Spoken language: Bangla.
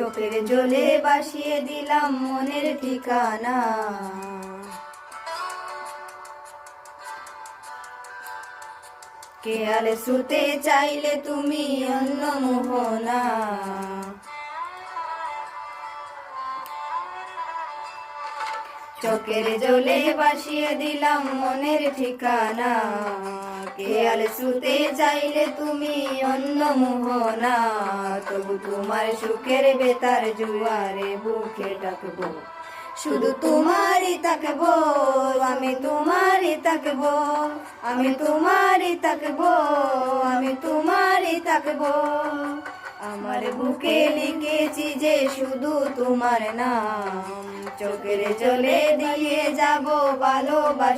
চোখের জলে বাসিয়ে দিলাম মনের ঠিকানা। কেয়ালে শুতে চাইলে তুমি অন্য মোহনা। চোখের জলে বাসিয়ে দিলাম মনের ঠিকানা। কেয়ালে শুতে চাইলে তুমি অন্য মোহনা। তবু তোমার সুখের বেতার জুয়ারে বুকে ডাকবো, শুধু তোমারই তাকবো, আমি তোমারই তাকবো, আমি তোমারই তাকবো, আমি তোমারই তাকবো। আমার বুকে লিখেছি যে শুধু তোমার নাম, চোখের জলে দিয়ে যাব ভালোবাসা।